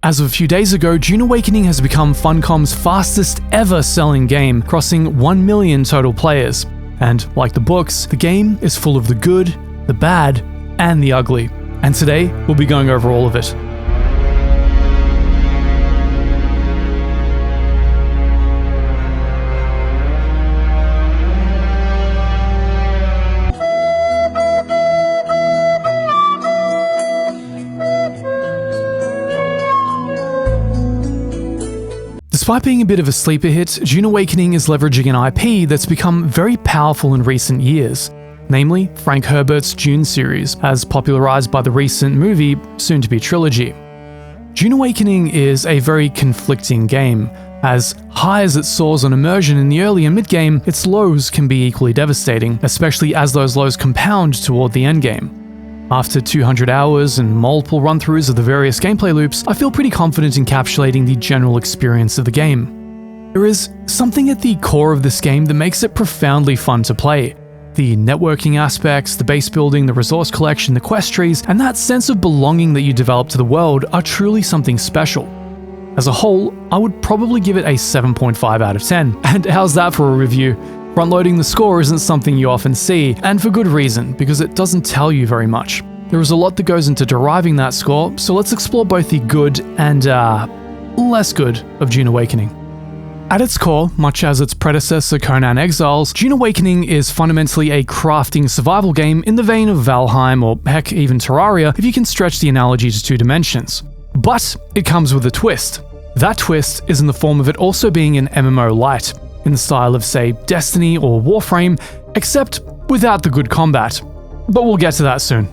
As of a few days ago, Dune Awakening has become Funcom's fastest ever selling game, crossing 1 million total players. And like the books, the game is full of the good, the bad, and the ugly. And today, we'll be going over all of it. Despite being a bit of a sleeper hit, Dune Awakening is leveraging an IP that's become very powerful in recent years, namely Frank Herbert's Dune series, as popularized by the recent movie, soon-to-be trilogy. Dune Awakening is a very conflicting game. As high as it soars on immersion in the early and mid-game, its lows can be equally devastating, especially as those lows compound toward the endgame. After 200 hours and multiple run-throughs of the various gameplay loops, I feel pretty confident encapsulating the general experience of the game. There is something at the core of this game that makes it profoundly fun to play. The networking aspects, the base building, the resource collection, the quest trees, and that sense of belonging that you develop to the world are truly something special. As a whole, I would probably give it a 7.5 out of 10. And how's that for a review? Front-loading the score isn't something you often see, and for good reason, because it doesn't tell you very much. There is a lot that goes into deriving that score, so let's explore both the good and, less good of Dune Awakening. At its core, much as its predecessor Conan Exiles, Dune Awakening is fundamentally a crafting survival game in the vein of Valheim or heck even Terraria if you can stretch the analogy to 2 dimensions. But it comes with a twist. That twist is in the form of it also being an MMO light, in the style of, say, Destiny or Warframe, except without the good combat. But we'll get to that soon.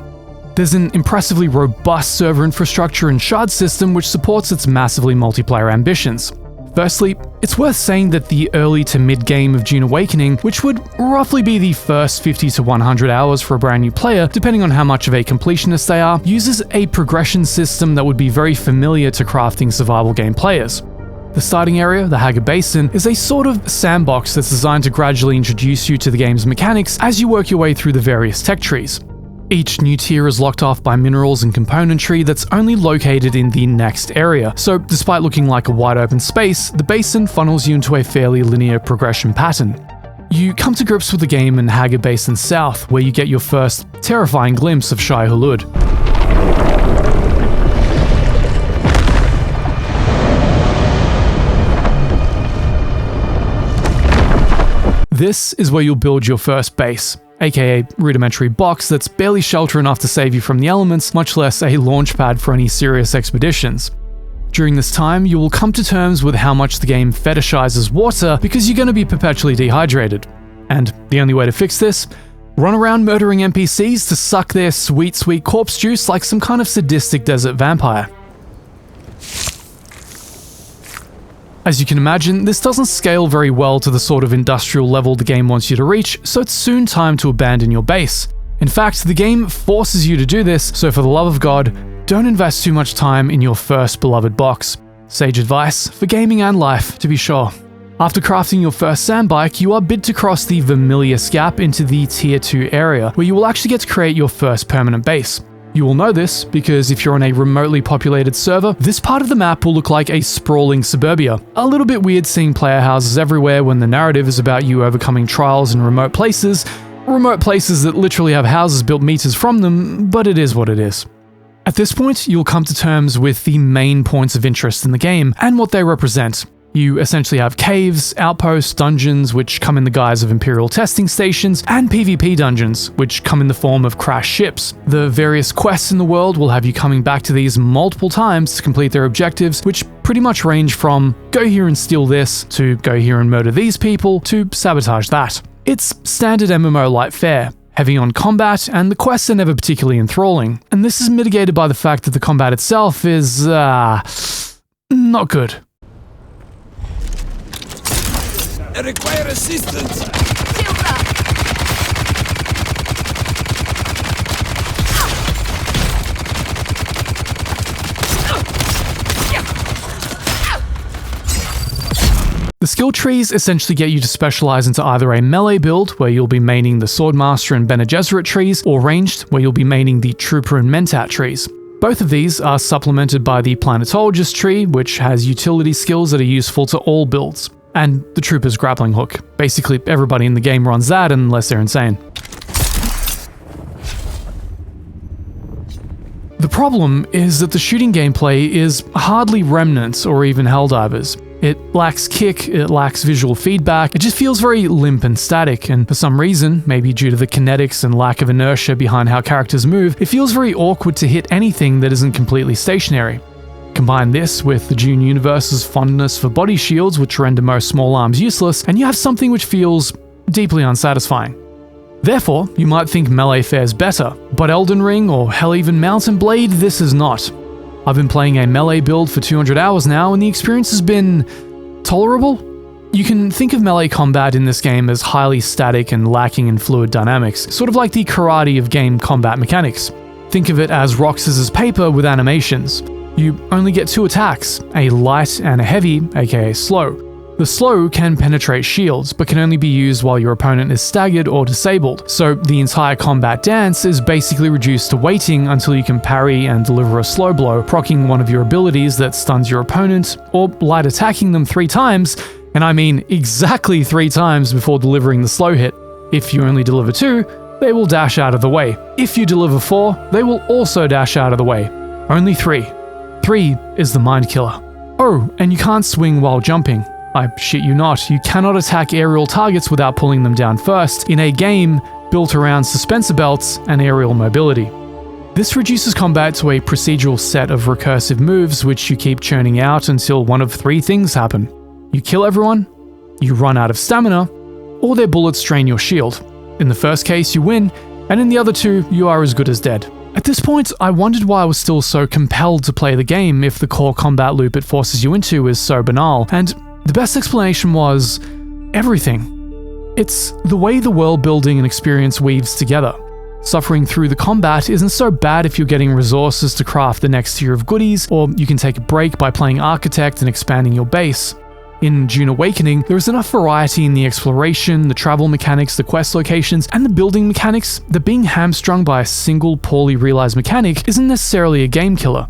There's an impressively robust server infrastructure and shard system which supports its massively multiplayer ambitions. Firstly, it's worth saying that the early to mid-game of Dune Awakening, which would roughly be the first 50 to 100 hours for a brand new player, depending on how much of a completionist they are, uses a progression system that would be very familiar to crafting survival game players. The starting area, the Haga Basin, is a sort of sandbox that's designed to gradually introduce you to the game's mechanics as you work your way through the various tech trees. Each new tier is locked off by minerals and componentry that's only located in the next area, so despite looking like a wide open space, the basin funnels you into a fairly linear progression pattern. You come to grips with the game in Haga Basin South, where you get your first terrifying glimpse of Shai Hulud. This is where you'll build your first base, aka rudimentary box that's barely shelter enough to save you from the elements, much less a launch pad for any serious expeditions. During this time, you will come to terms with how much the game fetishizes water because you're going to be perpetually dehydrated. And the only way to fix this? Run around murdering NPCs to suck their sweet, sweet corpse juice like some kind of sadistic desert vampire. As you can imagine, this doesn't scale very well to the sort of industrial level the game wants you to reach, so it's soon time to abandon your base. In fact, the game forces you to do this, so for the love of God, don't invest too much time in your first beloved box. Sage advice for gaming and life, to be sure. After crafting your first sandbike, you are bid to cross the Vermilius Gap into the Tier 2 area, where you will actually get to create your first permanent base. You will know this because if you're on a remotely populated server, this part of the map will look like a sprawling suburbia. A little bit weird seeing player houses everywhere when the narrative is about you overcoming trials in remote places that literally have houses built meters from them, but it is what it is. At this point, you'll come to terms with the main points of interest in the game and what they represent. You essentially have caves, outposts, dungeons, which come in the guise of Imperial testing stations, and PvP dungeons, which come in the form of crashed ships. The various quests in the world will have you coming back to these multiple times to complete their objectives, which pretty much range from go here and steal this, to go here and murder these people, to sabotage that. It's standard MMO light fare, heavy on combat, and the quests are never particularly enthralling, and this is mitigated by the fact that the combat itself is, not good. I require assistance! The skill trees essentially get you to specialize into either a melee build, where you'll be maining the Swordmaster and Bene Gesserit trees, or ranged, where you'll be maining the Trooper and Mentat trees. Both of these are supplemented by the planetologist tree, which has utility skills that are useful to all builds, and the trooper's grappling hook. Basically, everybody in the game runs that unless they're insane. The problem is that the shooting gameplay is hardly Remnant or even Helldivers. It lacks kick, it lacks visual feedback, it just feels very limp and static, and for some reason, maybe due to the kinetics and lack of inertia behind how characters move, it feels very awkward to hit anything that isn't completely stationary. Combine this with the Dune universe's fondness for body shields, which render most small arms useless, and you have something which feels deeply unsatisfying. Therefore, you might think Melee fares better, but Elden Ring, or hell even Mountain Blade, this is not. I've been playing a Melee build for 200 hours now, and the experience has been tolerable. You can think of melee combat in this game as highly static and lacking in fluid dynamics, sort of like the karate of game combat mechanics. Think of it as rock, scissors, paper with animations. You only get 2 attacks, a light and a heavy, aka slow. The slow can penetrate shields, but can only be used while your opponent is staggered or disabled, so the entire combat dance is basically reduced to waiting until you can parry and deliver a slow blow, proccing one of your abilities that stuns your opponent, or light attacking them 3 times, and I mean exactly 3 times before delivering the slow hit. If you only deliver 2, they will dash out of the way. If you deliver 4, they will also dash out of the way. Only 3. 3 is the mind killer. Oh, and you can't swing while jumping. I shit you not, you cannot attack aerial targets without pulling them down first, in a game built around suspensor belts and aerial mobility. This reduces combat to a procedural set of recursive moves which you keep churning out until one of 3 things happen. You kill everyone, you run out of stamina, or their bullets drain your shield. In the first case you win, and in the other 2 you are as good as dead. At this point, I wondered why I was still so compelled to play the game if the core combat loop it forces you into is so banal, and the best explanation was everything. It's the way the world building and experience weaves together. Suffering through the combat isn't so bad if you're getting resources to craft the next tier of goodies, or you can take a break by playing Architect and expanding your base. In Dune Awakening, there is enough variety in the exploration, the travel mechanics, the quest locations, and the building mechanics that being hamstrung by a single poorly realized mechanic isn't necessarily a game killer.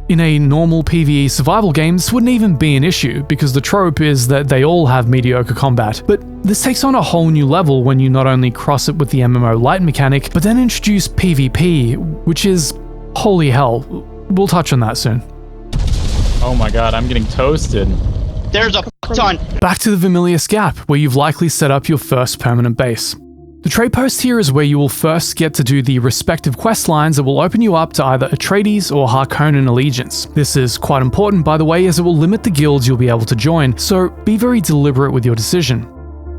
In a normal PvE survival game, this wouldn't even be an issue, because the trope is that they all have mediocre combat. But this takes on a whole new level when you not only cross it with the MMO light mechanic, but then introduce PvP, which is holy hell. We'll touch on that soon. Oh my god, I'm getting toasted. There's a ton. Back to the Vermilius Gap, where you've likely set up your first permanent base. The trade post here is where you will first get to do the respective quest lines that will open you up to either Atreides or Harkonnen allegiance. This is quite important, by the way, as it will limit the guilds you'll be able to join, so be very deliberate with your decision.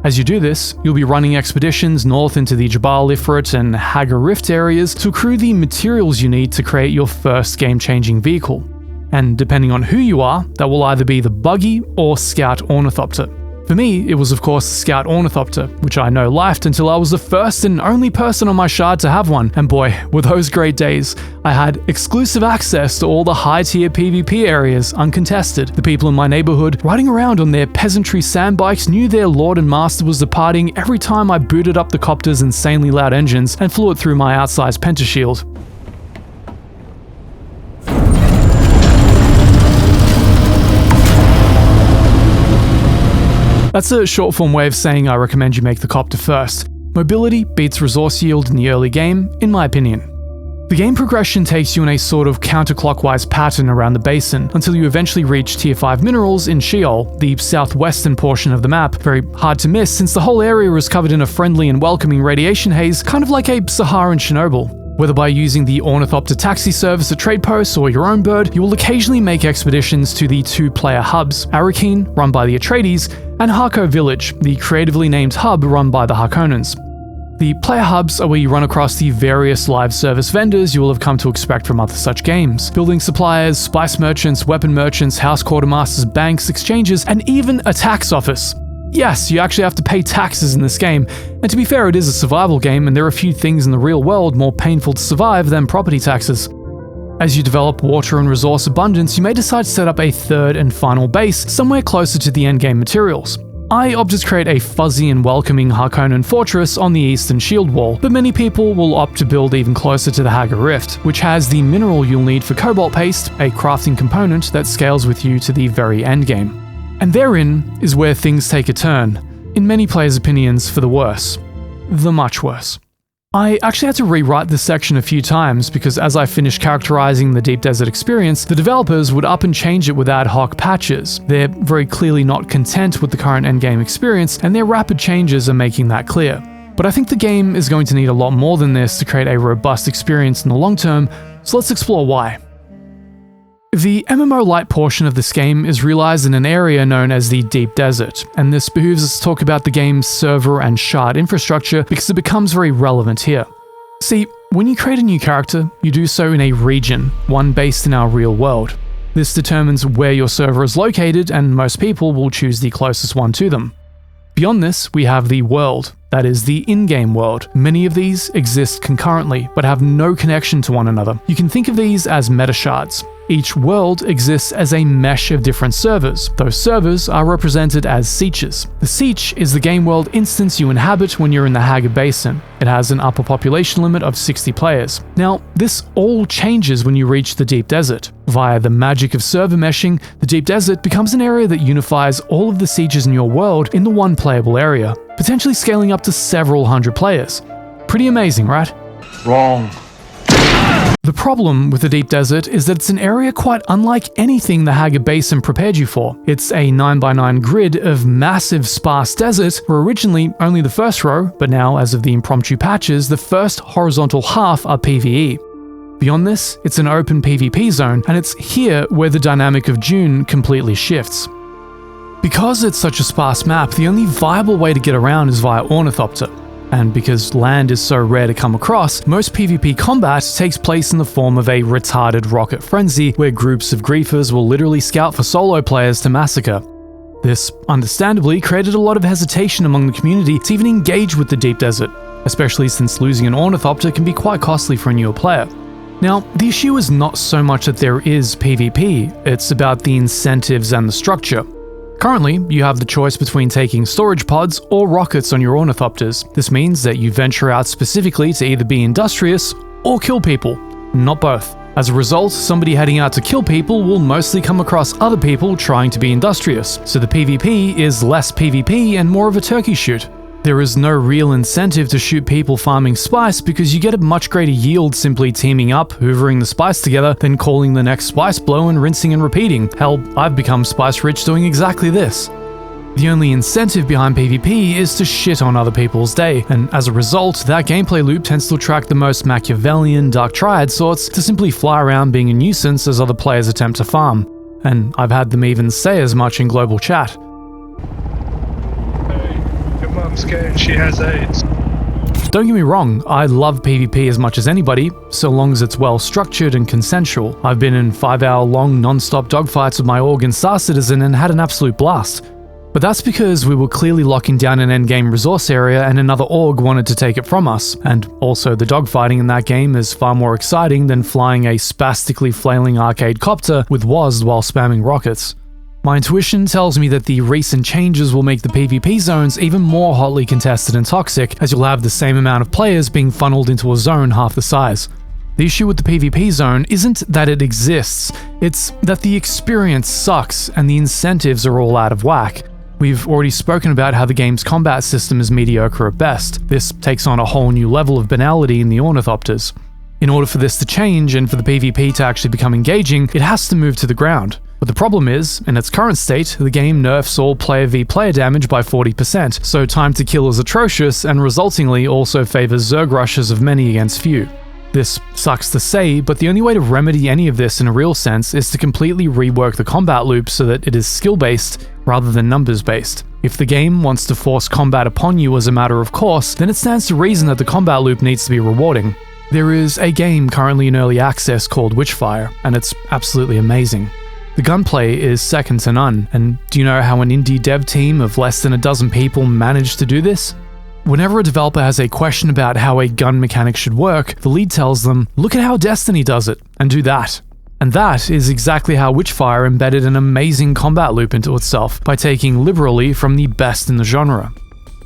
As you do this, you'll be running expeditions north into the Jabal Ifrit and Hagar Rift areas to accrue the materials you need to create your first game-changing vehicle. And depending on who you are, that will either be the Buggy or Scout Ornithopter. For me, it was of course the Scout Ornithopter, which I know lifed until I was the first and only person on my shard to have one, and boy, were those great days. I had exclusive access to all the high-tier PvP areas, uncontested. The people in my neighborhood, riding around on their peasantry sandbikes, knew their lord and master was departing every time I booted up the copter's insanely loud engines and flew it through my outsized pentashield. That's a short form way of saying I recommend you make the copter first. Mobility beats resource yield in the early game, in my opinion. The game progression takes you in a sort of counterclockwise pattern around the basin until you eventually reach Tier 5 minerals in Sheol, the southwestern portion of the map. Very hard to miss since the whole area is covered in a friendly and welcoming radiation haze, kind of like a Saharan Chernobyl. Whether by using the Ornithopter taxi service at trade posts or your own bird, you will occasionally make expeditions to the 2-player hubs, Arakeen, run by the Atreides, and Harko Village, the creatively named hub run by the Harkonnens. The player hubs are where you run across the various live service vendors you will have come to expect from other such games. Building suppliers, spice merchants, weapon merchants, house quartermasters, banks, exchanges, and even a tax office. Yes, you actually have to pay taxes in this game, and to be fair, it is a survival game and there are a few things in the real world more painful to survive than property taxes. As you develop water and resource abundance, you may decide to set up a third and final base somewhere closer to the endgame materials. I opted to create a fuzzy and welcoming Harkonnen fortress on the eastern shield wall, but many people will opt to build even closer to the Haga Rift, which has the mineral you'll need for cobalt paste, a crafting component that scales with you to the very endgame. And therein is where things take a turn, in many players' opinions for the worse. The much worse. I actually had to rewrite this section a few times because as I finished characterizing the Deep Desert experience, the developers would up and change it with ad hoc patches. They're very clearly not content with the current endgame experience, and their rapid changes are making that clear. But I think the game is going to need a lot more than this to create a robust experience in the long term, so let's explore why. The MMO-light portion of this game is realized in an area known as the Deep Desert, and this behooves us to talk about the game's server and shard infrastructure because it becomes very relevant here. See, when you create a new character, you do so in a region, one based in our real world. This determines where your server is located, and most people will choose the closest one to them. Beyond this, we have the world, that is the in-game world. Many of these exist concurrently, but have no connection to one another. You can think of these as meta shards. Each world exists as a mesh of different servers. Those servers are represented as Sietches. The Sietch is the game world instance you inhabit when you're in the Haga Basin. It has an upper population limit of 60 players. Now, this all changes when you reach the Deep Desert. Via the magic of server meshing, the Deep Desert becomes an area that unifies all of the Sietches in your world in the one playable area, potentially scaling up to several hundred players. Pretty amazing, right? Wrong. The problem with the Deep Desert is that it's an area quite unlike anything the Haga Basin prepared you for. It's a 9x9 grid of massive sparse desert, where originally only the first row, but now as of the impromptu patches, the first horizontal half are PvE. Beyond this, it's an open PvP zone, and it's here where the dynamic of Dune completely shifts. Because it's such a sparse map, the only viable way to get around is via Ornithopter. And because land is so rare to come across, most PvP combat takes place in the form of a retarded rocket frenzy where groups of griefers will literally scout for solo players to massacre. This, understandably, created a lot of hesitation among the community to even engage with the Deep Desert, especially since losing an Ornithopter can be quite costly for a newer player. Now, the issue is not so much that there is PvP, it's about the incentives and the structure. Currently, you have the choice between taking storage pods or rockets on your Ornithopters. This means that you venture out specifically to either be industrious or kill people, not both. As a result, somebody heading out to kill people will mostly come across other people trying to be industrious, so the PvP is less PvP and more of a turkey shoot. There is no real incentive to shoot people farming spice because you get a much greater yield simply teaming up, hoovering the spice together, then calling the next spice blow and rinsing and repeating. Hell, I've become spice rich doing exactly this. The only incentive behind PvP is to shit on other people's day, and as a result, that gameplay loop tends to attract the most Machiavellian Dark Triad sorts to simply fly around being a nuisance as other players attempt to farm. And I've had them even say as much in global chat. I'm scared she has AIDS. Don't get me wrong, I love PvP as much as anybody, so long as it's well structured and consensual. I've been in 5-hour-long non-stop dogfights with my Org and Star Citizen and had an absolute blast. But that's because we were clearly locking down an endgame resource area and another Org wanted to take it from us, and also the dogfighting in that game is far more exciting than flying a spastically flailing arcade copter with WASD while spamming rockets. My intuition tells me that the recent changes will make the PvP zones even more hotly contested and toxic, as you'll have the same amount of players being funneled into a zone half the size. The issue with the PvP zone isn't that it exists, it's that the experience sucks and the incentives are all out of whack. We've already spoken about how the game's combat system is mediocre at best. This takes on a whole new level of banality in the Ornithopters. In order for this to change and for the PvP to actually become engaging, it has to move to the ground. But the problem is, in its current state, the game nerfs all player v player damage by 40%, so time to kill is atrocious and resultingly also favors Zerg rushes of many against few. This sucks to say, but the only way to remedy any of this in a real sense is to completely rework the combat loop so that it is skill-based rather than numbers-based. If the game wants to force combat upon you as a matter of course, then it stands to reason that the combat loop needs to be rewarding. There is a game currently in early access called Witchfire, and it's absolutely amazing. The gunplay is second to none, and do you know how an indie dev team of less than a dozen people managed to do this? Whenever a developer has a question about how a gun mechanic should work, the lead tells them, look at how Destiny does it, and do that. And that is exactly how Witchfire embedded an amazing combat loop into itself by taking liberally from the best in the genre.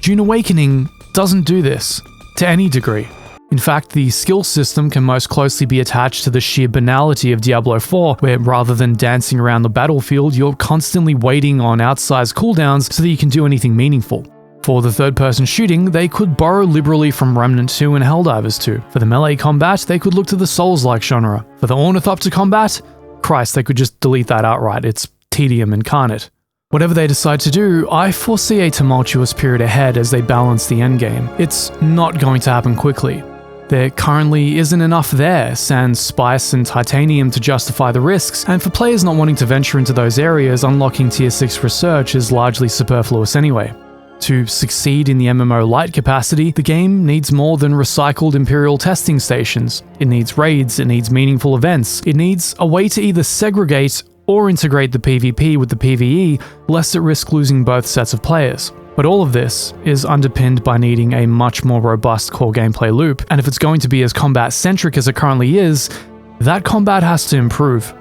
Dune Awakening doesn't do this to any degree. In fact, the skill system can most closely be attached to the sheer banality of Diablo 4, where rather than dancing around the battlefield, you're constantly waiting on outsized cooldowns so that you can do anything meaningful. For the third-person shooting, they could borrow liberally from Remnant 2 and Helldivers 2. For the melee combat, they could look to the Souls-like genre. For the Ornithopter combat, Christ, they could just delete that outright. It's tedium incarnate. Whatever they decide to do, I foresee a tumultuous period ahead as they balance the endgame. It's not going to happen quickly. There currently isn't enough there, sans spice and titanium to justify the risks, and for players not wanting to venture into those areas, unlocking tier 6 research is largely superfluous anyway. To succeed in the MMO light capacity, the game needs more than recycled Imperial testing stations. It needs raids, it needs meaningful events, it needs a way to either segregate or integrate the PvP with the PvE, lest it risk losing both sets of players. But all of this is underpinned by needing a much more robust core gameplay loop, and if it's going to be as combat-centric as it currently is, that combat has to improve.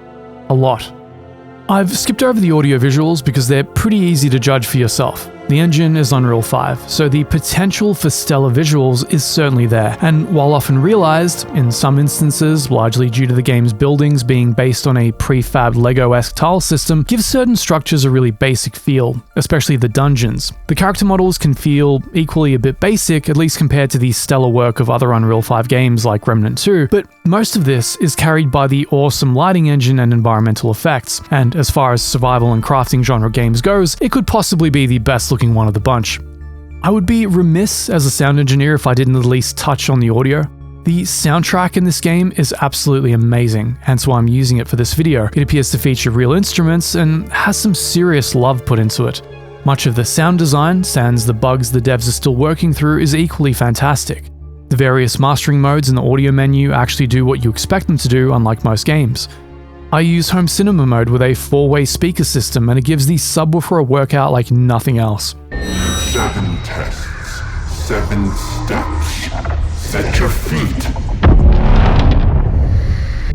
A lot. I've skipped over the audio visuals because they're pretty easy to judge for yourself. The engine is Unreal 5, so the potential for stellar visuals is certainly there, and while often realized, in some instances, largely due to the game's buildings being based on a prefabbed Lego-esque tile system, gives certain structures a really basic feel, especially the dungeons. The character models can feel equally a bit basic, at least compared to the stellar work of other Unreal 5 games like Remnant 2, but most of this is carried by the awesome lighting engine and environmental effects, and as far as survival and crafting genre games goes, it could possibly be the best looking one of the bunch. I would be remiss as a sound engineer if I didn't at least touch on the audio. The soundtrack in this game is absolutely amazing, hence why I'm using it for this video. It appears to feature real instruments and has some serious love put into it. Much of the sound design, sans the bugs the devs are still working through, is equally fantastic. The various mastering modes in the audio menu actually do what you expect them to do, unlike most games. I use home cinema mode with a 4-way speaker system, and it gives the subwoofer a workout like nothing else. 7 tests, 7 steps. Set your feet.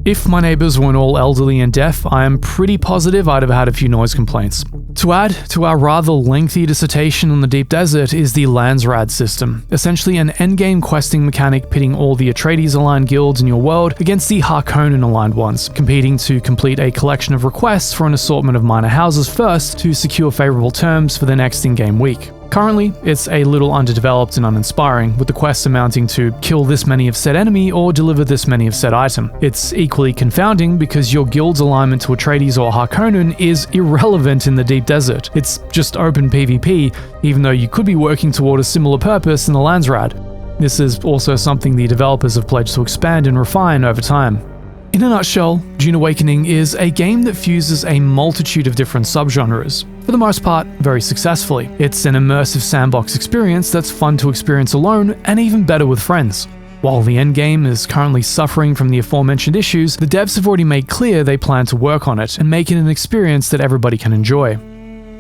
If my neighbors weren't all elderly and deaf, I am pretty positive I'd have had a few noise complaints. To add to our rather lengthy dissertation on the deep desert is the Landsrad system, essentially an endgame questing mechanic pitting all the Atreides-aligned guilds in your world against the Harkonnen-aligned ones, competing to complete a collection of requests for an assortment of minor houses first to secure favourable terms for the next in-game week. Currently, it's a little underdeveloped and uninspiring, with the quests amounting to kill this many of said enemy or deliver this many of said item. It's equally confounding because your guild's alignment to Atreides or Harkonnen is irrelevant in the deep desert. It's just open PvP, even though you could be working toward a similar purpose in the Landsrad. This is also something the developers have pledged to expand and refine over time. In a nutshell, Dune Awakening is a game that fuses a multitude of different subgenres, for the most part, very successfully. It's an immersive sandbox experience that's fun to experience alone and even better with friends. While the endgame is currently suffering from the aforementioned issues, the devs have already made clear they plan to work on it and make it an experience that everybody can enjoy.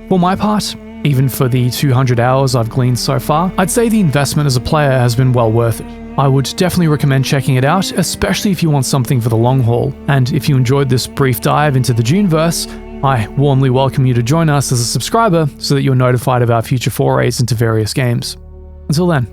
For my part, even for the 200 hours I've gleaned so far, I'd say the investment as a player has been well worth it. I would definitely recommend checking it out, especially if you want something for the long haul. And if you enjoyed this brief dive into the Duneverse, I warmly welcome you to join us as a subscriber so that you're notified of our future forays into various games. Until then.